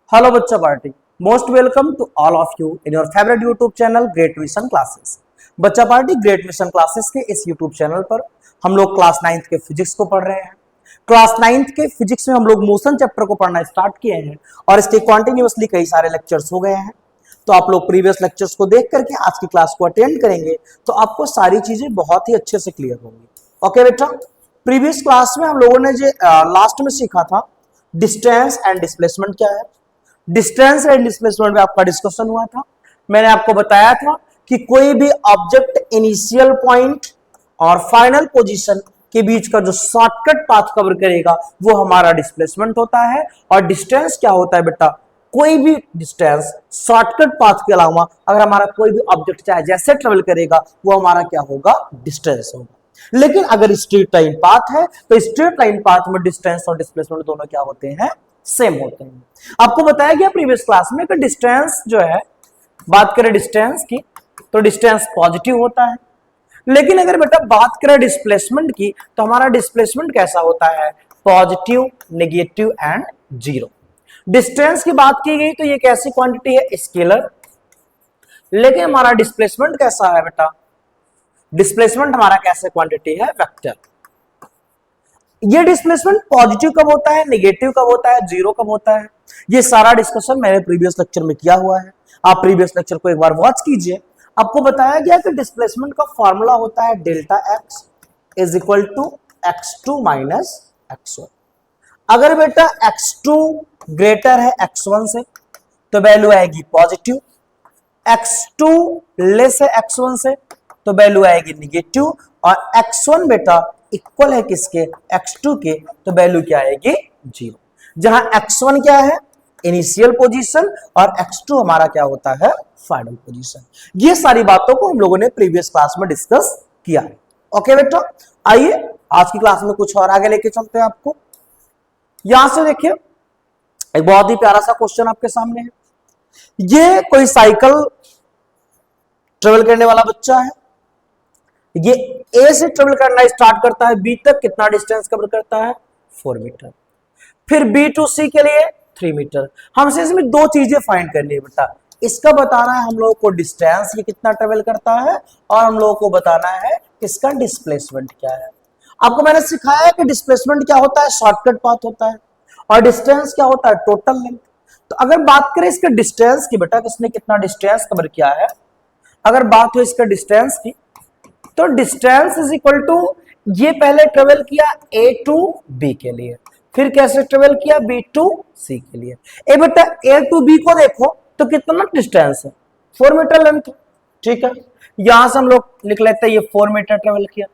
Hello Bachcha party, most welcome to all of you in your favourite YouTube channel great mission classes. Bachcha party great mission classes के इस YouTube channel पर हम लोग class 9th के physics को पढ़ रहे हैं। क्लास 9th के फिजिक्स में हम लोग मोशन चैप्टर को पढ़ना स्टार्ट किए हैं और इसके कॉन्टिन्यूसली कई सारे लेक्चर्स हो गए हैं। तो आप लोग प्रीवियस लेक्चर्स को देख करके आज की क्लास को अटेंड करेंगे तो आपको सारी चीजें बहुत ही अच्छे से क्लियर होंगी। ओके बेटा, प्रीवियस क्लास में हम लोगों ने जो लास्ट में सीखा था डिस्टेंस एंड डिस्प्लेसमेंट क्या है। डिस्टेंस एंड डिस्प्लेसमेंट में आपका डिस्कशन हुआ था। मैंने आपको बताया था कि कोई भी ऑब्जेक्ट इनिशियल पॉइंट और फाइनल पोजीशन के बीच का जो शॉर्टकट पाथ कवर करेगा वो हमारा डिस्प्लेसमेंट होता है। और डिस्टेंस क्या होता है बेटा, कोई भी डिस्टेंस शॉर्टकट पाथ के अलावा अगर हमारा कोई भी ऑब्जेक्ट चाहे जैसे ट्रेवल करेगा वो हमारा क्या होगा, डिस्टेंस होगा। लेकिन अगर स्ट्रेट लाइन पाथ है तो स्ट्रेट लाइन पाथ में डिस्टेंस और डिस्प्लेसमेंट दोनों क्या होते हैं, सेम होते हैं। आपको बताया गया प्रीवियस क्लास में कि डिस्टेंस जो है, बात करें डिस्टेंस की तो डिस्टेंस पॉजिटिव होता है। लेकिन अगर बेटा बात करें डिस्प्लेसमेंट की तो हमारा डिस्प्लेसमेंट कैसा होता है, positive, negative and zero. Distance की बात की गई तो ये कैसी क्वांटिटी है, स्केलर। लेकिन हमारा डिस्प्लेसमेंट कैसा है बेटा, डिस्प्लेसमेंट हमारा कैसे क्वांटिटी है, वेक्टर। ये डिस्प्लेसमेंट पॉजिटिव कब होता है, नेगेटिव कब होता है, जीरो कब होता है, ये सारा डिस्कशन मैंने प्रीवियस लेक्चर में किया हुआ है। आप प्रीवियस लेक्चर को एक बार वॉच कीजिए। आपको बताया गया कि डिस्प्लेसमेंट का फॉर्मूला होता है delta x is equal to x2 minus x1। अगर बेटा x2 ग्रेटर है x1 से तो वैल्यू आएगी पॉजिटिव, x2 लेस है x1 से तो वैल्यू आएगी निगेटिव, और x1 बेटा इक्वल है किसके, x2 के, तो वैल्यू क्या आएगी, जीरो। जहां x1 क्या है, इनिशियल पोजीशन, और x2 हमारा क्या होता है, फाइनल पोजीशन। ये सारी बातों को हम लोगों ने प्रीवियस क्लास में डिस्कस किया है। ओके बेटा, आइए आज की क्लास में कुछ और आगे लेके चलते हैं आपको। यहां से देखिए एक बहुत ही प्यारा सा क्वेश्चन आपके सामने है। ये कोई साइकिल ट्रेवल करने वाला बच्चा है। ये ए से ट्रेवल करना स्टार्ट करता है, बी तक कितना डिस्टेंस कवर करता है, 4 मीटर। फिर बी टू सी के लिए 3 मीटर। हमसे इसमें दो चीजें फाइंड करनी है बेटा। इसका बताना है हम लोगों को डिस्टेंस ये कितना ट्रेवल करता है, और हम लोगों को बताना है इसका डिस्प्लेसमेंट क्या है। आपको मैंने सिखाया है कि डिस्प्लेसमेंट क्या होता है, शॉर्टकट पाथ होता है, और डिस्टेंस क्या होता है, टोटल लेंथ। तो अगर बात करें इसके डिस्टेंस की बेटा, किसने कितना डिस्टेंस कवर किया है, अगर बात हो इसका डिस्टेंस की तो डिस्टेंस इज इक्वल टू, ये पहले ट्रेवल किया ए टू बी के लिए, फिर कैसे ट्रेवल किया, बी टू सी के लिए। ए बेटा ए टू बी को देखो तो कितना डिस्टेंस है, 4 मीटर लेंथ, ठीक है। यहां से हम लोग लिख लेते हैं ये 4 मीटर ट्रेवल किया।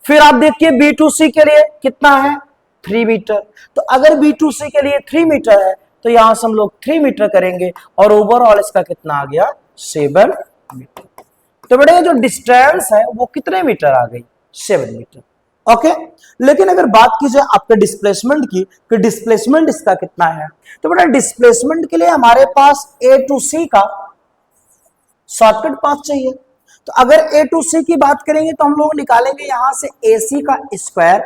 फिर आप देखिए बी टू सी के लिए कितना है, 3 मीटर। तो अगर बी टू सी के लिए 3 मीटर है तो यहां से हम लोग 3 मीटर करेंगे, और ओवरऑल इसका कितना आ गया, 7 मीटर। तो बेटा जो डिस्टेंस है वो कितने मीटर आ गई, 7 मीटर। ओके, लेकिन अगर बात की जाए आपके डिस्प्लेसमेंट की कि डिस्प्लेसमेंट इसका कितना है, तो बेटा डिस्प्लेसमेंट के लिए हमारे पास ए टू सी का शॉर्टकट पाथ चाहिए। तो अगर ए टू सी की बात करेंगे तो हम लोग निकालेंगे यहां से ए सी का स्क्वायर,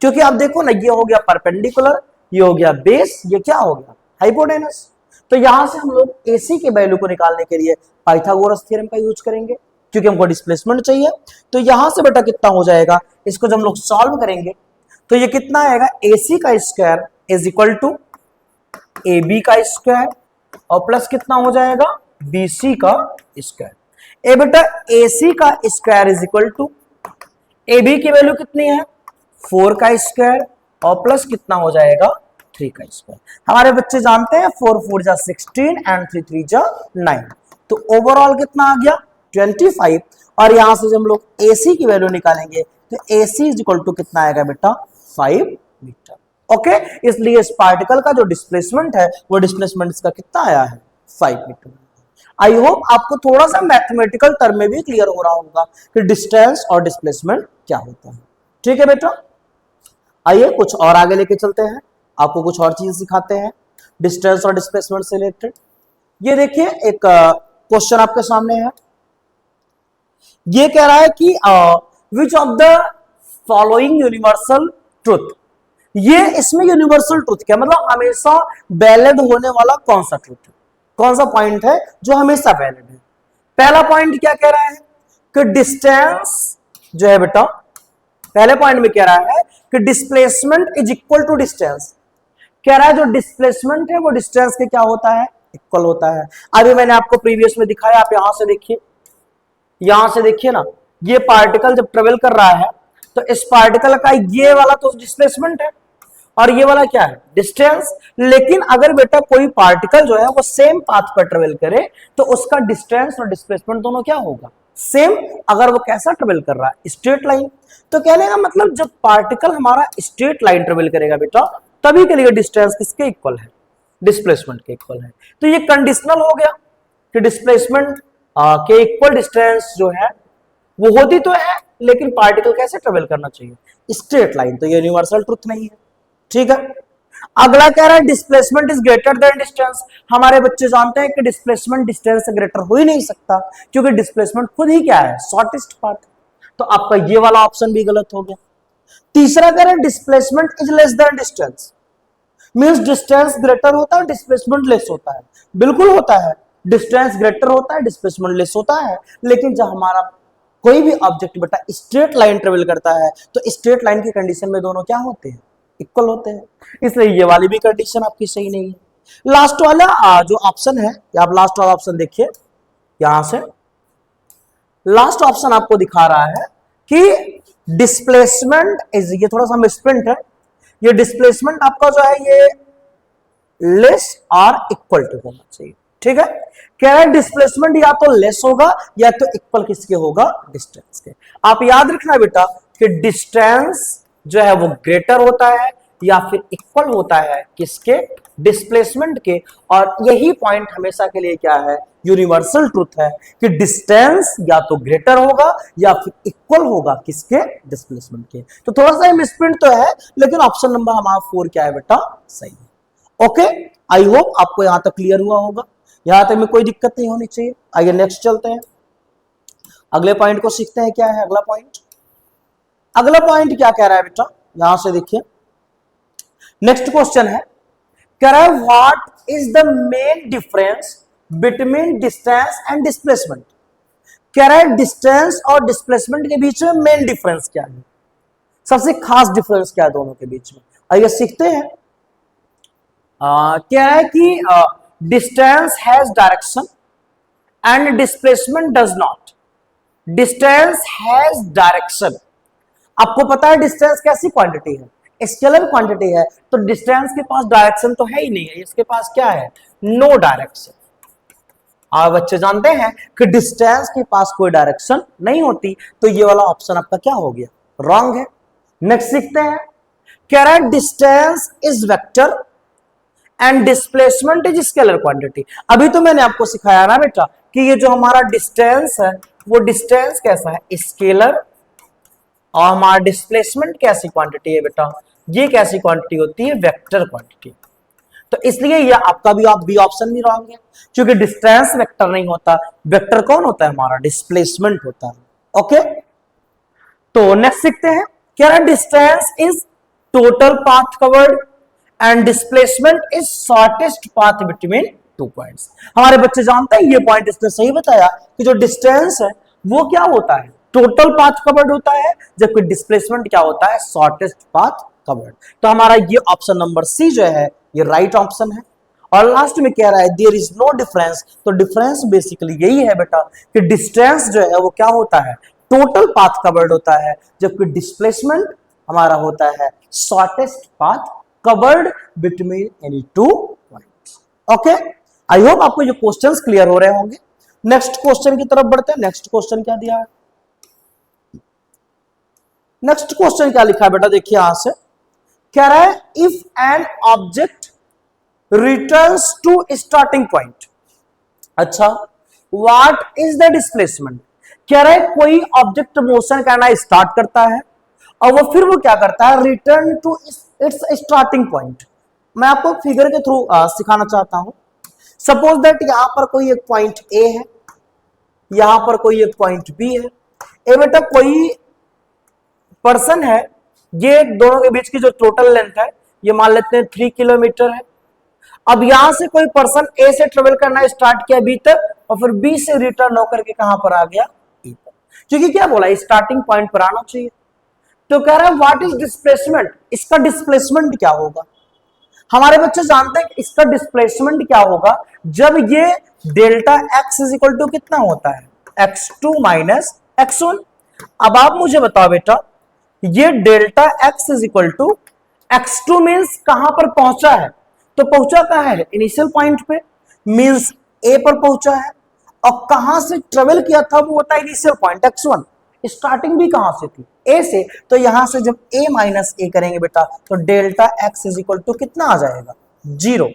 क्योंकि आप देखो ना ये हो गया परपेंडिकुलर, ये हो गया बेस, ये क्या हो गया, हाइपोटेनस। तो यहां से हम लोग एसी के वैल्यू को निकालने के लिए पाइथागोरस थ्योरम का यूज करेंगे, क्योंकि हमको डिस्प्लेसमेंट चाहिए। तो यहां से बेटा कितना हो जाएगा, इसको जब हम लोग सॉल्व करेंगे तो ये कितना आएगा, एसी का square is equal to A B का स्क्वायर, और प्लस कितना हो जाएगा, बीसी का स्क्वायर। ए बेटा एसी का square is equal to, A B की वैल्यू कितनी है, 4 का स्क्वायर, और प्लस कितना हो जाएगा, 3 का स्क्वायर। हमारे बच्चे जानते हैं 4 4 जा 16 एंड 3 3 जा 9। तो ओवरऑल कितना आ गया, 25। और यहां से जब हम लोग एसी की वैल्यू निकालेंगे तो एसी इज इक्वल टू कितना आएगा बेटा, 5 मीटर। ओके, इसलिए इस पार्टिकल का जो डिस्प्लेसमेंट है वो डिस्प्लेसमेंट इसका कितना आया है, 5 मीटर। आई होप आपको थोड़ा सा मैथमेटिकल टर्म में भी क्लियर हो रहा होगा कि डिस्टेंस और डिस्प्लेसमेंट क्या होता है। ठीक है बेटा, आइए कुछ और आगे लेके चलते हैं, आपको कुछ और चीज सिखाते हैं डिस्टेंस और डिस्प्लेसमेंट से रिलेटेड। ये देखिए एक क्वेश्चन आपके सामने है। ये कह रहा है कि which of the following universal truth ये इसमें यूनिवर्सल ट्रुथ क्या, मतलब हमेशा वैलिड होने वाला कौन सा ट्रुथ है, कौन सा पॉइंट है जो हमेशा वैलिड है। पहला पॉइंट क्या कह रहा है कि डिस्टेंस जो है बेटा, पहले पॉइंट में कह रहा है कि displacement is equal to distance. कह रहा है जो डिस्प्लेसमेंट है वो डिस्टेंस के क्या होता है, इक्वल होता है। अभी मैंने आपको प्रीवियस में दिखाया, आप यहां से देखिए, यहां से देखिए ना, ये पार्टिकल जब ट्रेवल कर रहा है तो इस पार्टिकल का ये वाला तो डिस्प्लेसमेंट है और ये वाला क्या है, डिस्टेंस। लेकिन अगर बेटा कोई पार्टिकल जो है वो सेम पाथ पर ट्रेवल करे तो उसका डिस्टेंस और डिस्प्लेसमेंट दोनों क्या होगा, सेम। अगर वो कैसा ट्रेवल कर रहा है, स्ट्रेट लाइन। तो कहने का मतलब जब पार्टिकल हमारा स्ट्रेट लाइन ट्रेवल करेगा बेटा, तभी के लिए डिस्टेंस किसके इक्वल है, डिस्प्लेसमेंट के इक्वल है। तो ये कंडीशनल हो गया कि डिस्प्लेसमेंट के इक्वल डिस्टेंस जो है वो होती तो है, लेकिन पार्टिकल कैसे ट्रेवल करना चाहिए, स्ट्रेट लाइन। तो ये यूनिवर्सल ट्रुथ नहीं है, ठीक है। अगला कह रहा है displacement is greater than distance. हमारे बच्चे जानते हैं कि डिस्प्लेसमेंट डिस्टेंस से ग्रेटर हो ही नहीं सकता, क्योंकि डिस्प्लेसमेंट खुद ही क्या है, शॉर्टेस्ट पाथ। तो आपका ये वाला ऑप्शन भी गलत हो गया। तीसरा कह रहा है displacement is less than distance, means distance greater होता है, डिस्प्लेसमेंट लेस होता है। बिल्कुल होता है, डिस्टेंस ग्रेटर होता है, डिस्प्लेसमेंट लेस होता है। लेकिन जब हमारा कोई भी ऑब्जेक्ट बेटा स्ट्रेट लाइन ट्रेवल करता है तो स्ट्रेट लाइन की कंडीशन में दोनों क्या होते हैं, इक्वल होते हैं। इसलिए ये वाली भी कंडीशन आपकी सही नहीं है। लास्ट वाला जो ऑप्शन है, आप लास्ट वाला ऑप्शन देखिए, यहां से लास्ट ऑप्शन आपको दिखा रहा है कि डिस्प्लेसमेंट इज, ये थोड़ा सा मिसप्रिंट है, ये डिस्प्लेसमेंट आपका जो है ये लेस और इक्वल टू होना चाहिए, ठीक है। कह रहा है डिस्प्लेसमेंट या तो लेस होगा या तो इक्वल किसके होगा, डिस्टेंस के। आप याद रखना बेटा कि डिस्टेंस जो है वो ग्रेटर होता है या फिर इक्वल होता है किसके, डिस्प्लेसमेंट के। और यही पॉइंट हमेशा के लिए क्या है, यूनिवर्सल ट्रुथ है कि डिस्टेंस या तो ग्रेटर होगा या फिर इक्वल होगा किसके, डिस्प्लेसमेंट के। तो थोड़ा सा मिसप्रिंट तो है, लेकिन ऑप्शन नंबर हमारा 4 क्या है बेटा, सही है। ओके, आई होप आपको यहां तक क्लियर हुआ होगा, यहां तक में कोई दिक्कत नहीं होनी चाहिए। आइए नेक्स्ट चलते हैं, अगले पॉइंट को सीखते हैं। क्या है अगला पॉइंट, अगला पॉइंट क्या कह रहा है बेटा, यहां से देखिए, नेक्स्ट क्वेश्चन है, कह रहा है what is the main difference between distance and displacement. कह रहा है डिस्टेंस और डिस्प्लेसमेंट के बीच में मेन डिफरेंस क्या है, सबसे खास डिफरेंस क्या है दोनों के बीच में। आइए सीखते हैं। कह रहा है कि distance has direction and displacement does not. Distance has direction, आपको पता है डिस्टेंस कैसी क्वांटिटी है, स्केलर क्वांटिटी है, तो डिस्टेंस के पास डायरेक्शन तो है ही नहीं है, इसके पास क्या है, नो डायरेक्शन। आप बच्चे जानते हैं कि डिस्टेंस के पास कोई डायरेक्शन नहीं होती, तो ये वाला ऑप्शन आपका क्या हो गया, रॉन्ग है। नेक्स्ट सीखते हैं, कह रहा है distance is vector and displacement is scalar quantity. अभी तो मैंने आपको सिखाया ना बेटा कि ये जो हमारा डिस्टेंस है वो डिस्टेंस कैसा है, स्केलर, और हमारा डिस्प्लेसमेंट कैसी क्वांटिटी है बेटा, ये कैसी क्वांटिटी होती है, वेक्टर क्वांटिटी। तो इसलिए ये आपका भी बी ऑप्शन भी रॉन्ग है, क्योंकि डिस्टेंस वेक्टर नहीं होता, वेक्टर कौन होता है, हमारा डिस्प्लेसमेंट होता है। ओके, तो नेक्स्ट सीखते हैं। क्या है, distance is total path covered and displacement is shortest path between two points. हमारे बच्चे जानते हैं, ये पॉइंट इसने सही बताया कि जो डिस्टेंस है वो क्या होता है, टोटल पाथ कवर्ड होता है, जबकि डिस्प्लेसमेंट क्या होता है, शॉर्टेस्ट पाथ कवर्ड। तो हमारा ये ऑप्शन नंबर सी जो है ये राइट ऑप्शन है। और लास्ट में कह रहा है देयर इज नो डिफरेंस, तो डिफरेंस बेसिकली यही है बेटा कि डिस्टेंस जो है वो क्या होता है, टोटल पाथ कवर्ड होता है, जबकि डिस्प्लेसमेंट हमारा होता है shortest path covered between any two points. Okay, I hope आपको ये क्वेश्चंस क्लियर हो रहे होंगे। नेक्स्ट क्वेश्चन की तरफ बढ़ते हैं। नेक्स्ट क्वेश्चन क्या दिया है, नेक्स्ट क्वेश्चन क्या लिखा है बेटा, देखिए यहां से कह रहा है if an object returns to starting point. अच्छा, व्हाट इज द डिस्प्लेसमेंट। कह रहा है कोई ऑब्जेक्ट मोशन करना स्टार्ट करता है और वो फिर वो क्या करता है, return to its starting point. मैं आपको फिगर के थ्रू सिखाना चाहता हूं। सपोज दैट यहां पर कोई एक पॉइंट ए है, यहां पर कोई एक पॉइंट बी है। ए बेटा कोई पर्सन है ये दोनों के बीच की जो टोटल लेंथ है ये मान लेते हैं 3 किलोमीटर है। अब यहां से कोई पर्सन ए से ट्रेवल करना स्टार्ट किया बी तक और फिर बी से रिटर्न होकर के कहां पर आ गया ई पर, क्योंकि क्या बोला स्टार्टिंग पॉइंट पर आना चाहिए। तो कह रहा है व्हाट इज डिस्प्लेसमेंट, इसका डिस्प्लेसमेंट क्या होगा। हमारे बच्चे जानते हैं कि इसका डिस्प्लेसमेंट क्या होगा जब ये delta x is equal to कितना होता है x2 माइनस x1। अब आप मुझे बताओ बेटा ये delta x is equal to x2 means कहां पर पहुंचा है, तो पहुंचा कहां है इनिशियल पॉइंट पे, मीन्स ए पर पहुंचा है और कहां से ट्रेवल किया था वो होता है इनिशियल पॉइंट x1। स्टार्टिंग भी कहां से थी ए से, तो यहां से जब a माइनस ए करेंगे बेटा तो delta x is equal to कितना आ जाएगा 0।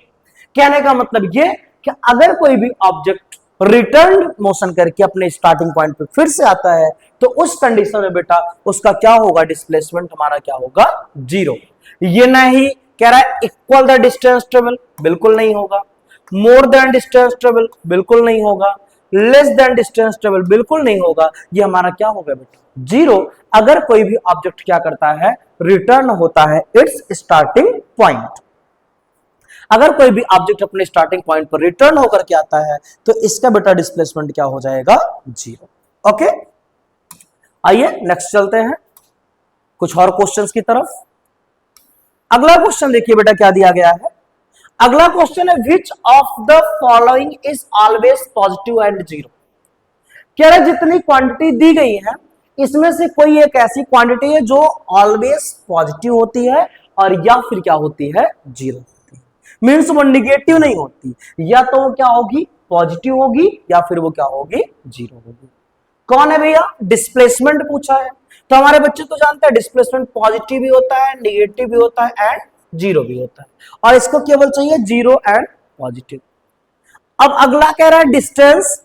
कहने का मतलब ये कि अगर कोई भी ऑब्जेक्ट रिटर्न मोशन करके अपने स्टार्टिंग पॉइंट पे फिर से आता है तो उस कंडीशन में बेटा उसका क्या होगा डिस्प्लेसमेंट हमारा क्या होगा 0। ये नहीं कह रहा है इक्वल द डिस्टेंस ट्रेवल, बिल्कुल नहीं होगा। मोर देन डिस्टेंस ट्रेवल, बिल्कुल नहीं होगा। लेस देन डिस्टेंस ट्रेवल, बिल्कुल नहीं होगा। ये हमारा क्या होगा बेटा 0 अगर कोई भी ऑब्जेक्ट क्या करता है रिटर्न होता है इट्स स्टार्टिंग पॉइंट। अगर कोई भी ऑब्जेक्ट अपने स्टार्टिंग पॉइंट पर रिटर्न होकर के आता है तो इसका बेटा डिस्प्लेसमेंट क्या हो जाएगा 0। ओके, आइए नेक्स्ट चलते हैं कुछ और क्वेश्चंस की तरफ। अगला क्वेश्चन देखिए बेटा क्या दिया गया है। अगला क्वेश्चन है which of the following is always positive and 0। कह रहे जितनी क्वांटिटी दी गई है इसमें से कोई एक ऐसी क्वांटिटी है जो ऑलवेज पॉजिटिव होती है और या फिर क्या होती है 0 होती है। मीन्स वो निगेटिव नहीं होती, या तो वो क्या होगी पॉजिटिव होगी या फिर वो क्या होगी 0 होगी। कौन है भैया, डिस्प्लेसमेंट पूछा है। तो हमारे बच्चे तो जानते हैं डिस्प्लेसमेंट पॉजिटिव भी होता है, निगेटिव भी होता है एंड 0 भी होता है, और इसको केवल चाहिए 0 एंड पॉजिटिव। अब अगला कह रहा है डिस्टेंस।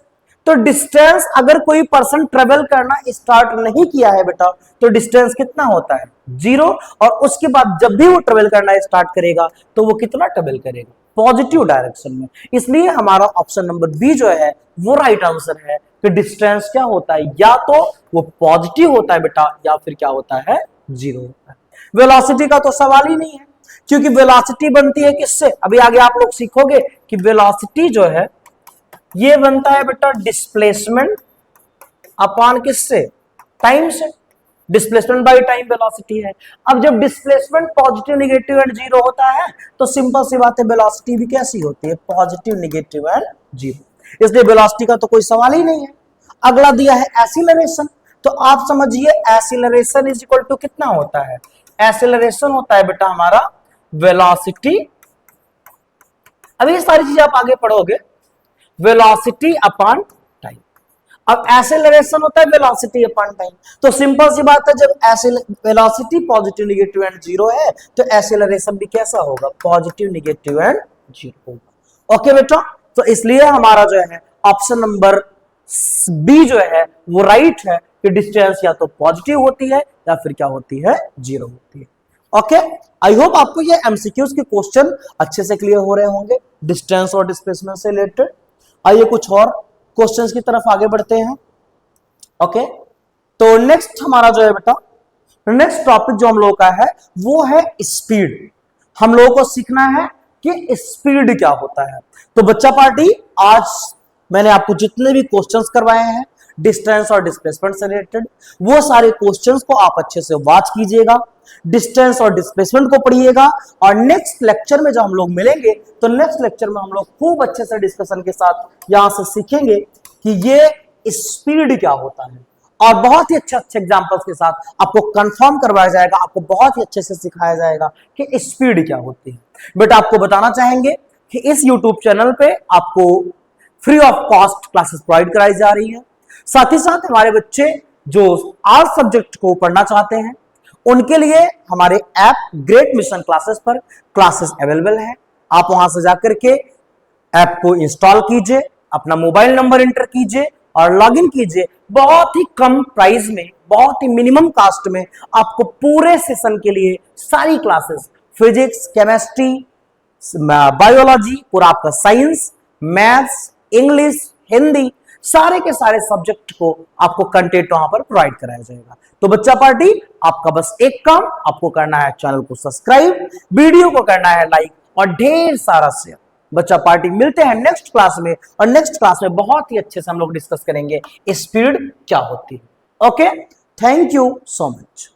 तो डिस्टेंस अगर कोई पर्सन ट्रेवल करना स्टार्ट नहीं किया है बेटा तो डिस्टेंस कितना होता है 0, और उसके बाद जब भी वो ट्रेवल करना स्टार्ट करेगा तो वो कितना ट्रेवल करेगा पॉजिटिव डायरेक्शन में। इसलिए हमारा ऑप्शन नंबर बी जो है वो राइट आंसर है कि डिस्टेंस क्या होता है या तो वो पॉजिटिव होता है बेटा या फिर क्या होता है 0 होता है। वेलोसिटी का तो सवाल ही नहीं है, क्योंकि वेलोसिटी बनती है किससे, अभी आगे आप लोग सीखोगे कि वेलोसिटी जो है ये बनता है बेटा डिस्प्लेसमेंट अपॉन किससे टाइम से। डिस्प्लेसमेंट बाय टाइम वेलोसिटी है। अब जब डिस्प्लेसमेंट पॉजिटिव निगेटिव एंड 0 होता है तो सिंपल सी बात है वेलोसिटी भी कैसी होती है पॉजिटिव निगेटिव एंड 0, इसलिए वेलोसिटी का तो कोई सवाल ही नहीं है। अगला दिया है एक्सीलरेशन। तो आप समझिए एक्सीलरेशन इज इक्वल टू कितना होता है, एक्सीलरेशन होता है बेटा हमारा वेलोसिटी, अभी ये सारी चीजें आप आगे पढ़ोगे, वेलोसिटी अपॉन टाइम। अब एक्सेलरेशन होता है वेलोसिटी अपॉन टाइम। तो सिंपल सी बात है जब वेलोसिटी पॉजिटिव निगेटिव एंड 0 है तो एक्सेलरेशन भी कैसा होगा पॉजिटिव निगेटिव एंड 0 होगा। ओके बेटा, तो इसलिए हमारा जो है ऑप्शन नंबर बी जो है वो राइट है कि डिस्टेंस या तो पॉजिटिव होती है या फिर क्या होती है 0 होती है। ओके, आई होप आपको ये एमसीक्यूज के क्वेश्चन अच्छे से क्लियर हो रहे होंगे डिस्टेंस और डिस्प्लेसमेंट से रिलेटेड। आइए कुछ और क्वेश्चंस की तरफ आगे बढ़ते हैं। ओके, तो नेक्स्ट हमारा जो है बेटा नेक्स्ट टॉपिक जो हम लोगों का है वो है स्पीड। हम लोगों को सीखना है कि स्पीड क्या होता है। तो बच्चा पार्टी आज मैंने आपको जितने भी क्वेश्चंस करवाए हैं डिस्टेंस और डिस्प्लेसमेंट से रिलेटेड वो सारे क्वेश्चंस को आप अच्छे से वॉच कीजिएगा, डिस्टेंस और डिस्प्लेसमेंट को पढ़िएगा, और नेक्स्ट लेक्चर में जब हम लोग मिलेंगे तो नेक्स्ट लेक्चर में हम लोग खूब अच्छे से डिस्कशन के साथ यहां से सीखेंगे कि ये स्पीड क्या होता है, और बहुत ही अच्छे अच्छे एग्जांपल्स के साथ आपको कंफर्म करवाया जाएगा, आपको बहुत ही अच्छे से सिखाया जाएगा कि स्पीड क्या होती है। बेटा आपको बताना चाहेंगे कि इस यूट्यूब चैनल पे आपको free of cost classes provide कराई जा रही है। साथ ही साथ हमारे बच्चे जो आर्ट सब्जेक्ट को पढ़ना चाहते हैं उनके लिए हमारे ऐप ग्रेट मिशन क्लासेस पर क्लासेस अवेलेबल है। आप वहां से जाकर के ऐप को इंस्टॉल कीजिए, अपना मोबाइल नंबर एंटर कीजिए और लॉगिन कीजिए। बहुत ही कम प्राइस में, बहुत ही मिनिमम कास्ट में आपको पूरे सेशन के लिए सारी क्लासेस फिजिक्स, केमिस्ट्री, बायोलॉजी, पूरा आपका साइंस, मैथ्स, इंग्लिश, हिंदी सारे के सारे सब्जेक्ट को आपको कंटेंट वहां पर प्रोवाइड कराया जाएगा। तो बच्चा पार्टी, आपका बस एक काम आपको करना है, चैनल को सब्सक्राइब, वीडियो को करना है लाइक और ढेर सारा शेयर। बच्चा पार्टी मिलते हैं नेक्स्ट क्लास में, और नेक्स्ट क्लास में बहुत ही अच्छे से हम लोग डिस्कस करेंगे स्पीड क्या होती है। Okay, thank you so much.